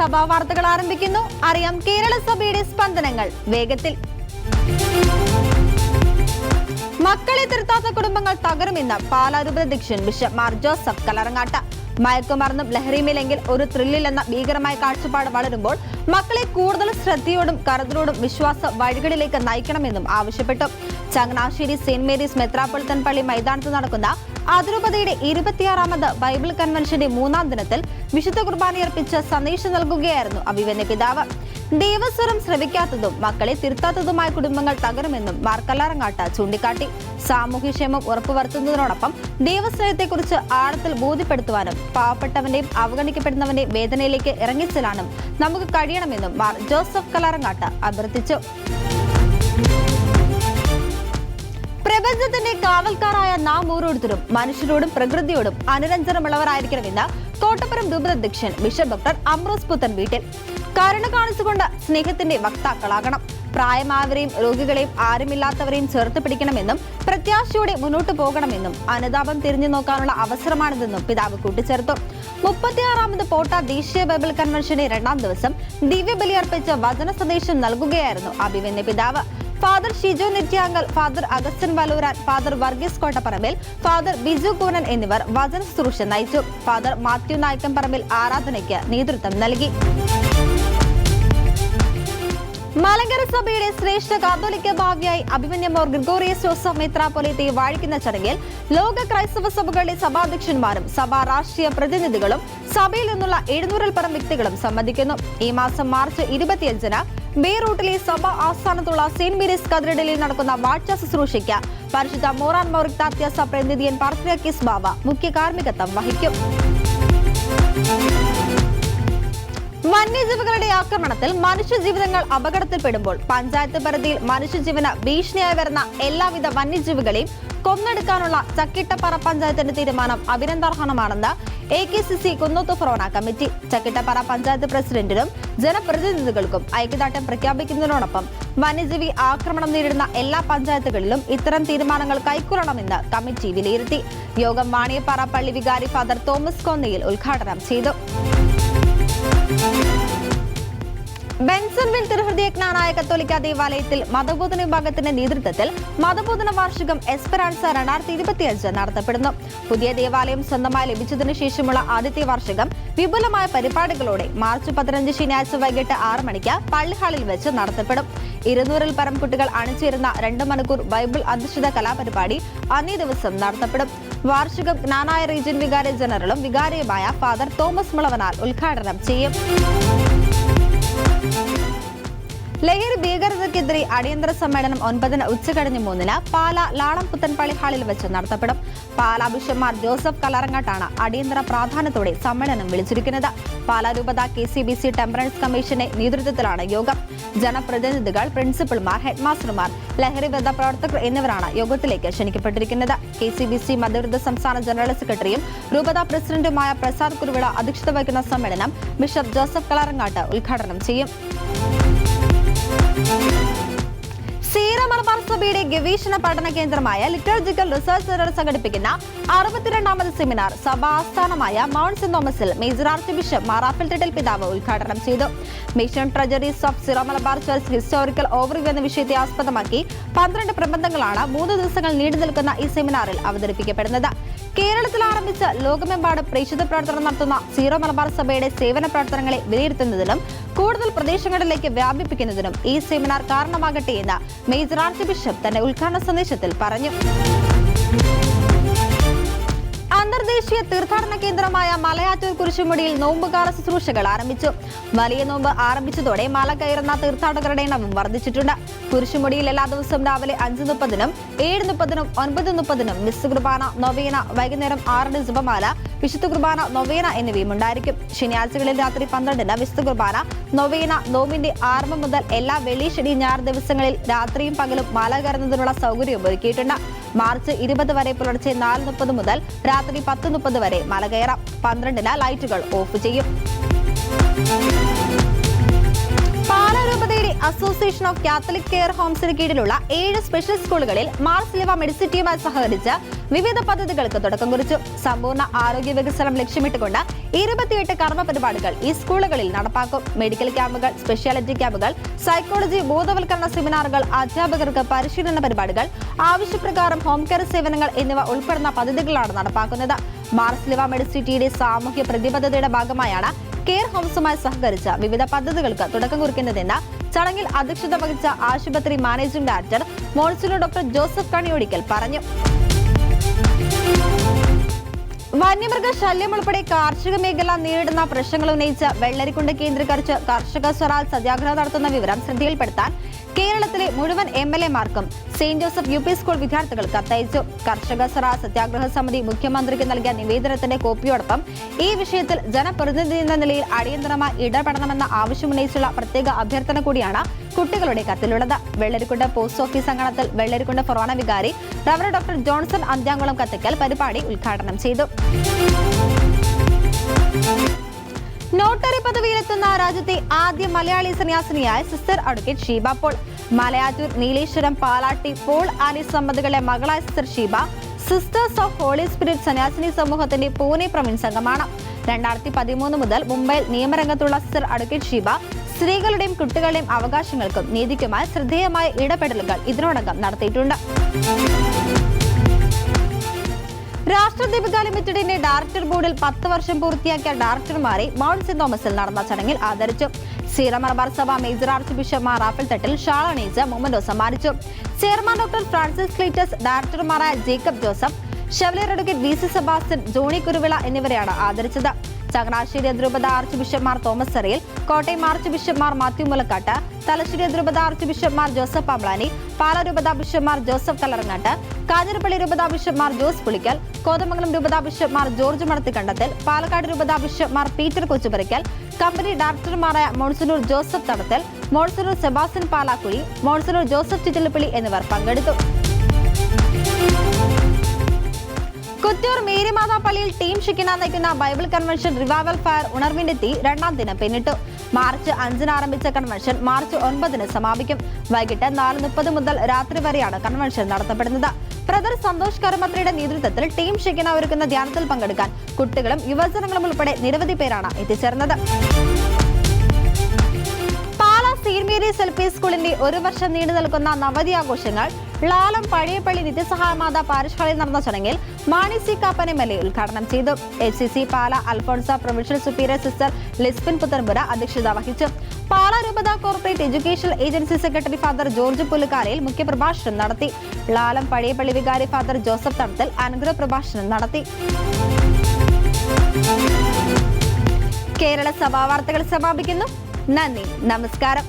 സഭാ വാർത്തകൾ ആരംഭിക്കുന്നു. അറിയാം കേരള സഭയുടെ സ്പന്ദനങ്ങൾ വേഗത്തിൽ. മക്കളെ തിരുത്താത്ത കുടുംബങ്ങൾ തകരുമെന്ന് പാലാ രൂപതാധ്യക്ഷൻ ബിഷപ്പ് മാർ ജോസഫ് കല്ലറങ്ങാട്ട്. മയക്കുമരുന്നും ലഹരിയുമില്ലെങ്കിൽ ഒരു ത്രില്ലില്ലെന്ന ഭീകരമായ കാഴ്ചപ്പാട് വളരുമ്പോൾ മക്കളെ കൂടുതൽ ശ്രദ്ധയോടും കരുതലോടും വിശ്വാസ വഴികളിലേക്ക് നയിക്കണമെന്നും ആവശ്യപ്പെട്ടു. ചങ്ങനാശ്ശേരി സെന്റ് മേരീസ് മെത്രാപ്പൊളിത്തൻ പള്ളി മൈതാനത്ത് നടക്കുന്ന അതിരൂപതയുടെ 26ാമത് ബൈബിൾ കൺവെൻഷന്റെ 3ാം ദിനത്തിൽ വിശുദ്ധ കുർബാനയർപ്പിച്ച് സന്ദേശം നൽകുകയായിരുന്നു അഭിവന്യ പിതാവ്. ദൈവസ്വരം ശ്രവിക്കാത്തതും മക്കളെ തിരുത്താത്തതുമായ കുടുംബങ്ങൾ തകരുമെന്നും മാർ കല്ലറങ്ങാട്ട് ചൂണ്ടിക്കാട്ടി. സാമൂഹ്യക്ഷേമം ഉറപ്പുവരുത്തുന്നതിനോടൊപ്പം ദൈവസ്നേഹത്തെക്കുറിച്ച് ആഴത്തിൽ ബോധ്യപ്പെടുത്തുവാനും പാവപ്പെട്ടവന്റെയും അവഗണിക്കപ്പെടുന്നവന്റെയും വേദനയിലേക്ക് ഇറങ്ങിച്ചെല്ലാനും നമുക്ക് കഴിയണമെന്നും മാർ ജോസഫ് കല്ലറങ്ങാട്ട് അഭ്യർത്ഥിച്ചു. പ്രപഞ്ചത്തിന്റെ കാവൽക്കാരായ നാം ഓരോരുത്തരും മനുഷ്യരോടും പ്രകൃതിയോടും അനുരഞ്ജനമുള്ളവരായിരിക്കണമെന്ന് കോട്ടപ്പുറം രൂപതാധ്യക്ഷൻ ബിഷപ്പ് ഡോക്ടർ അമ്രോസ് പുത്തൻ വീട്ടിൽ. കരുണ കാണിച്ചുകൊണ്ട് സ്നേഹത്തിന്റെ വക്താക്കളാകണം. പ്രായമായവരെയും രോഗികളെയും ആരുമില്ലാത്തവരെയും ചേർത്ത് പിടിക്കണമെന്നും പ്രത്യാശയോടെ മുന്നോട്ട് പോകണമെന്നും അനുതാപം തിരിഞ്ഞു നോക്കാനുള്ള അവസരമാണിതെന്നും പിതാവ് കൂട്ടിച്ചേർത്തു. 36ാമത് പോട്ട ദേശീയ ബൈബിൾ കൺവെൻഷന്റെ 2ാം ദിവസം ദിവ്യബലി അർപ്പിച്ച് വചന സന്ദേശം നൽകുകയായിരുന്നു അഭിവന്യ പിതാവ്. Father Shijo Nithyankal, father Augustine Valooran, father Varghese Kottaparambil, father Biju Koonan എന്നിവർ വചന ശുശ്രൂഷ നയിച്ചു. ഫാദർ മാത്യു നായ്ക്കംപറമ്പിൽ ആരാധനയ്ക്ക് നേതൃത്വം നൽകി. മലങ്കര സഭയുടെ ശ്രേഷ്ഠ കാത്തോലിക്ക ഭാവിയായി അഭിമന്യ മോർ ഗ്രിഗോറിയസ് ജോസഫ് മെത്രാപ്പൊലീത്തയെ വാഴിക്കുന്ന ചടങ്ങിൽ ലോക ക്രൈസ്തവ സഭകളുടെ സഭാധ്യക്ഷന്മാരും സഭാ രാഷ്ട്രീയ പ്രതിനിധികളും സഭയിൽ നിന്നുള്ള 700-ൽ പരം വ്യക്തികളും സംബന്ധിക്കുന്നു. ഈ മാസം മാർച്ച് 25-ന് ബെയ്റൂട്ടിലെ സഭ ആസ്ഥാനത്തുള്ള സെന്റ് മേരീസ് കത്തീഡ്രലിൽ നടക്കുന്ന വാഴ്ച ശുശ്രൂഷയ്ക്ക് പരിശുദ്ധ മോറാൻ മൗറിക്താത്യസ പ്രതിനിധിയൻ പാത്രിയാർക്കീസ് ബാവ മുഖ്യ കാർമ്മികത്വം വഹിക്കും. വന്യജീവികളുടെ ആക്രമണത്തിൽ മനുഷ്യജീവിതങ്ങൾ അപകടത്തിൽപ്പെടുമ്പോൾ പഞ്ചായത്ത് പരിധിയിൽ മനുഷ്യജീവന് ഭീഷണിയായി വരുന്ന എല്ലാവിധ വന്യജീവികളെയും കൊന്നെടുക്കാനുള്ള ചക്കിട്ടപ്പാറ പഞ്ചായത്തിന്റെ തീരുമാനം അഭിനന്ദനാർഹമാണെന്ന് AKCC കുന്നോത്ത് ഫൊറോന കമ്മിറ്റി. ചക്കിട്ടപ്പാറ പഞ്ചായത്ത് പ്രസിഡന്റിനും ജനപ്രതിനിധികൾക്കും ഐക്യദാർഢ്യം പ്രഖ്യാപിക്കുന്നതിനോടൊപ്പം വന്യജീവി ആക്രമണം നേരിടുന്ന എല്ലാ പഞ്ചായത്തുകളിലും ഇത്തരം തീരുമാനങ്ങൾ കൈക്കൊള്ളണമെന്ന് കമ്മിറ്റി വിലയിരുത്തി. യോഗം വാണിയപ്പാറ പള്ളി വികാരി ഫാദർ തോമസ് കോന്നയിൽ ഉദ്ഘാടനം ചെയ്തു. ബെൻസൺവിൽ തിരുഹൃദയജ്ഞാനായ കത്തോലിക്ക ദേവാലയത്തിൽ മതബോധന വിഭാഗത്തിന്റെ നേതൃത്വത്തിൽ മതബോധന വാർഷികം എസ്പെറാൻസ 2025 നടത്തപ്പെടുന്നു. പുതിയ ദേവാലയം സ്വന്തമായി ലഭിച്ചതിനു ശേഷമുള്ള ആദ്യത്തെ വാർഷികം വിപുലമായ പരിപാടികളോടെ മാർച്ച് 15 ശനിയാഴ്ച വൈകിട്ട് 6 മണിക്ക് പള്ളി ഹാളിൽ വെച്ച് നടത്തപ്പെടും. 200-ൽ പരം കുട്ടികൾ അണിചേരുന്ന 2 മണിക്കൂർ ബൈബിൾ അധിഷ്ഠിത കലാപരിപാടി അന്നേ ദിവസം നടത്തപ്പെടും. വാർഷികം ജ്ഞാനായ റീജിയൻ വികാരി ജനറലും വികാരിയുമായ ഫാദർ തോമസ് മുളവനാൽ ഉദ്ഘാടനം ചെയ്യും. ലഹരി ഭീകരതയ്ക്കെതിരെ അടിയന്തര സമ്മേളനം 9-ന് ഉച്ചകഴിഞ്ഞ് 3-ന് പാലാ ലാളം പുത്തൻപള്ളി ഹാളിൽ വെച്ച് നടത്തപ്പെടും. പാലാ ബിഷപ്പ് മാർ ജോസഫ് കല്ലറങ്ങാട്ടാണ് അടിയന്തര പ്രാധാന്യത്തോടെ സമ്മേളനം വിളിച്ചിരിക്കുന്നത്. പാലാ രൂപത KCBC ടെമ്പറൻസ് കമ്മീഷന്റെ നേതൃത്വത്തിലാണ് യോഗം. ജനപ്രതിനിധികൾ, പ്രിൻസിപ്പൽമാർ, ഹെഡ്മാസ്റ്റർമാർ, ലഹരി വിരുദ്ധ പ്രവർത്തകർ എന്നിവരാണ് യോഗത്തിലേക്ക് ക്ഷണിക്കപ്പെട്ടിരിക്കുന്നത്. KCBC മതവിരുദ്ധ സംസ്ഥാന ജനറൽ സെക്രട്ടറിയും രൂപത പ്രസിഡന്റുമായ പ്രസാദ് കുരുവിള അധ്യക്ഷത വഹിക്കുന്ന സമ്മേളനം ബിഷപ്പ് ജോസഫ് കല്ലറങ്ങാട്ട് ഉദ്ഘാടനം ചെയ്യും. സീറോ മലബാർ സഭയുടെ ഗവേഷണ പഠന കേന്ദ്രമായ ലിറ്റർജിക്കൽ റിസർച്ച് സെന്റർ സംഘടിപ്പിക്കുന്ന 62ാമത് സെമിനാർ സഭാ ആസ്ഥാനമായ മൗണ്ട് സെന്റ് തോമസിൽ major archbishop Mar Raphael Thattil പിതാവ് ഉദ്ഘാടനം ചെയ്തു. Mission treasures of Syro Malabar church historical overview എന്ന വിഷയത്തെ ആസ്പദമാക്കി 12 പ്രബന്ധങ്ങളാണ് 3 ദിവസങ്ങൾ നീണ്ടു നിൽക്കുന്ന ഈ സെമിനാറിൽ അവതരിപ്പിക്കപ്പെടുന്നത്. കേരളത്തിൽ ആരംഭിച്ച് ലോകമെമ്പാടും പ്രേക്ഷിത പ്രവർത്തനം നടത്തുന്ന സീറോ മലബാർ സഭയുടെ സേവന പ്രവർത്തനങ്ങളെ വിലയിരുത്തുന്നതിനും കൂടുതൽ പ്രദേശങ്ങളിലേക്ക് വ്യാപിപ്പിക്കുന്നതിനും ഈ സെമിനാർ കാരണമാകട്ടെ എന്ന് മേജർ ആർച്ച് ബിഷപ്പ് തന്റെ ഉദ്ഘാടന സന്ദേശത്തിൽ പറഞ്ഞു. അന്തർദേശീയ തീർത്ഥാടന കേന്ദ്രമായ മലയാറ്റൂർ കുരിശുമുടിയിൽ നോമ്പുകാല ശുശ്രൂഷകൾ ആരംഭിച്ചു. വലിയ നോമ്പ് ആരംഭിച്ചതോടെ മല കയറുന്ന തീർത്ഥാടകരുടെ എണ്ണവും വർദ്ധിച്ചിട്ടുണ്ട്. കുരിശുമുടിയിൽ എല്ലാ ദിവസവും രാവിലെ 5:30-നും 7:30-നും 9:30-നും മിസ് കുർബാന, നൊവേന, വൈകുന്നേരം 6-ന് ജപമാല, വിശുദ്ധ കുർബാന, നൊവേന എന്നിവയും ഉണ്ടായിരിക്കും. ശനിയാഴ്ചകളിൽ രാത്രി 12-ന് വിശുദ്ധ കുർബാന, നൊവേന, നോമ്പിന്റെ ആരംഭം മുതൽ എല്ലാ വെള്ളി, ശനി, ഞായർ ദിവസങ്ങളിൽ രാത്രിയും പകലും മല കയറുന്നതിനുള്ള സൗകര്യവും ഒരുക്കിയിട്ടുണ്ട്. മാർച്ച് 20 വരെ പുലർച്ചെ 4:30 മുതൽ രാത്രി 10:30 വരെ മല കയറാം. 12-ന് ലൈറ്റുകൾ ഓഫ് ചെയ്യും. പാലാ രൂപതയുടെ അസോസിയേഷൻ ഓഫ് കാത്തലിക് കെയർ ഹോംസിന് കീഴിലുള്ള 7 സ്പെഷ്യൽ സ്കൂളുകളിൽ മാർസ് ലിവ മെഡിസിറ്റിയുമായി സഹകരിച്ച് വിവിധ പദ്ധതികൾക്ക് തുടക്കം കുറിച്ചു. സമ്പൂർണ്ണ ആരോഗ്യ വികസനം ലക്ഷ്യമിട്ടുകൊണ്ട് 28 കർമ്മ പരിപാടികൾ ഈ സ്കൂളുകളിൽ നടപ്പാക്കും. മെഡിക്കൽ ക്യാമ്പുകൾ, സ്പെഷ്യാലിറ്റി ക്യാമ്പുകൾ, സൈക്കോളജി ബോധവൽക്കരണ സെമിനാറുകൾ, അധ്യാപകർക്ക് പരിശീലന പരിപാടികൾ, ആവശ്യപ്രകാരം ഹോം കെയർ സേവനങ്ങൾ എന്നിവ ഉൾപ്പെടുന്ന പദ്ധതികളാണ് നടപ്പാക്കുന്നത്. മാർസ് ലിവ മെഡിസിറ്റിയുടെ സാമൂഹ്യ പ്രതിബദ്ധതയുടെ ഭാഗമായാണ് കെയർ ഹോംസുമായി സഹകരിച്ച വിവിധ പദ്ധതികൾക്ക് തുടക്കം കുറിക്കുന്നതെന്ന് ചടങ്ങിൽ അധ്യക്ഷത വഹിച്ച ആശുപത്രി managing director monsignor doctor Joseph Kaniyodickal പറഞ്ഞു. വന്യമൃഗ ശല്യം ഉൾപ്പെടെ കാർഷിക മേഖല നേരിടുന്ന പ്രശ്നങ്ങൾ ഉന്നയിച്ച് വെള്ളരിക്കുണ്ട് കേന്ദ്രീകരിച്ച് കർഷക സ്വരാജ് സത്യാഗ്രഹം നടത്തുന്ന വിവരം ശ്രദ്ധയിൽപ്പെടുത്താൻ കേരളത്തിലെ മുഴുവൻ MLA-മാർക്കും സെന്റ് ജോസഫ് UP സ്കൂൾ വിദ്യാർത്ഥികൾ കത്തയച്ചു. കർഷക സ്വരാജ് സത്യാഗ്രഹ സമിതി മുഖ്യമന്ത്രിക്ക് നൽകിയ നിവേദനത്തിന്റെ കോപ്പിയോടൊപ്പം ഈ വിഷയത്തിൽ ജനപ്രതിനിധി എന്ന നിലയിൽ അടിയന്തരമായി ഇടപെടണമെന്ന ആവശ്യമുന്നയിച്ചുള്ള പ്രത്യേക അഭ്യർത്ഥന കൂടിയാണ് കുട്ടികളുടെ കത്തിലുള്ളത്. വെള്ളരിക്കുണ്ട് പോസ്റ്റ് ഓഫീസ് അങ്കണത്തിൽ വെള്ളരിക്കുണ്ട് ഫൊറോന വികാരി റവറന്റ് ഡോക്ടർ ജോൺസൺ അന്ത്യാംകുളം കത്തിക്കൽ പരിപാടി ഉദ്ഘാടനം ചെയ്തു. നോട്ടറി പദവിയിലെത്തുന്ന രാജ്യത്തെ ആദ്യ മലയാളി സന്യാസിനിയായ sister advocate Sheeba Paul. Malayattoor, Nileshwaram, Palatty Paul Alice സമ്പത്തുകളുടെ മകളായ sister Sheeba sisters of Holy Spirit സന്യാസിനി സമൂഹത്തിന്റെ പൂനെ പ്രവിൻസ് അംഗമാണ്. 2013 മുതൽ മുംബൈയിൽ നിയമരംഗത്തുള്ള സിസ്റ്റർ അഡ്വക്കേറ്റ് ഷീബ സ്ത്രീകളുടെയും കുട്ടികളുടെയും അവകാശങ്ങൾക്കും നീതിക്കുമായി ശ്രദ്ധേയമായ ഇടപെടലുകൾ ഇതിനോടകം നടത്തിയിട്ടുണ്ട്. രാഷ്ട്രദീപിക ലിമിറ്റഡിന്റെ ഡയറക്ടർ ബോർഡിൽ 10 വർഷം പൂർത്തിയാക്കിയ ഡയറക്ടർമാരെ മൗണ്ട് സെന്റ് തോമസിൽ നടന്ന ചടങ്ങിൽ ആദരിച്ചു. സീറോ മലബാർ സഭ major archbishop Mar Raphael Thattil shawl അണിയിച്ച് മൊമന്റോ സമ്മാനിച്ചു. ചെയർമാൻ ഡോക്ടർ ഫ്രാൻസിസ് ക്ലീറ്റസ്, ഡയറക്ടർമാരായ Jacob Joseph, chevalier advocate VC Sebastian, Johnny Kuruvilla എന്നിവരെയാണ് ആദരിച്ചത്. ചങ്ങനാശ്ശേരി അതിരൂപത archbishop Mar Thomas Seriyil, Kottayam archbishop Mar Mathew Moolakkattu, Thalassery അതിരൂപത archbishop Mar Joseph Pamplany, Pala രൂപത ബിഷപ്പ് മാർ ജോസഫ് കല്ലറങ്ങാട്ട്, കാഞ്ഞിരപ്പള്ളി രൂപത ബിഷപ്പ് മാർ ജോസ് പുളിക്കൽ, കോതമംഗലം രൂപത ബിഷപ്പ് മാർ ജോർജ് മടത്തിക്കണ്ടത്തിൽ, പാലക്കാട് രൂപത bishop Mar Peter Kochupurackal, company ഡയറക്ടർമാരായ monsignor Joseph Thadathil, monsignor Sebastian Palakuzhy, monsignor Joseph Chittilappilly എന്നിവർ പങ്കെടുത്തു. കുറ്റൂർ മേരിമാതാ പള്ളിയിൽ ടീം ഷിക്കിന നയിക്കുന്ന ബൈബിൾ കൺവെൻഷൻ റിവൈവൽ ഫയർ ഉണർവിന്റെ തീ 2ാം ദിനം പിന്നിട്ടു. മാർച്ച് 5-ന് ആരംഭിച്ച കൺവെൻഷൻ മാർച്ച് 9-ന് സമാപിക്കും. വൈകിട്ട് 4:30 മുതൽ രാത്രി വരെയാണ് കൺവെൻഷൻ നടത്തപ്പെടുന്നത്. ബ്രദർ സന്തോഷ് കർമ്മത്രയുടെ നേതൃത്വത്തിൽ ടീം ഷിക്കിന ഒരുക്കുന്ന ധ്യാനത്തിൽ പങ്കെടുക്കാൻ കുട്ടികളും യുവജനങ്ങളും ഉൾപ്പെടെ നിരവധി പേരാണ് എത്തിച്ചേർന്നത്. സെയിന്റ് മേരീസ് LP സ്കൂളിന്റെ 1 വർഷം നീണ്ടു നിൽക്കുന്ന നവതി ആഘോഷങ്ങൾ ലാലം പഴയപ്പള്ളി നിത്യസഹായ മാതാ പാരിഷ് ഹാളിൽ നടന്ന ചടങ്ങിൽ മാണി സി കാപ്പൻ MLA ഉദ്ഘാടനം ചെയ്തു. FCC Pala Alphonsa provincial superior sister Lisbin Puthenpura അധ്യക്ഷത വഹിച്ചു. പാലാ രൂപത corporate education agency secretary father George Pullukarayil മുഖ്യപ്രഭാഷണം നടത്തി. ലാലം പഴയപ്പള്ളി വികാരി ഫാദർ ജോസഫ് തണത്തിൽ അനുഗ്രഹ പ്രഭാഷണം നടത്തി. കേരള സഭാ വാർത്തകൾ സമാപിക്കുന്നു. നന്ദി, നമസ്കാരം.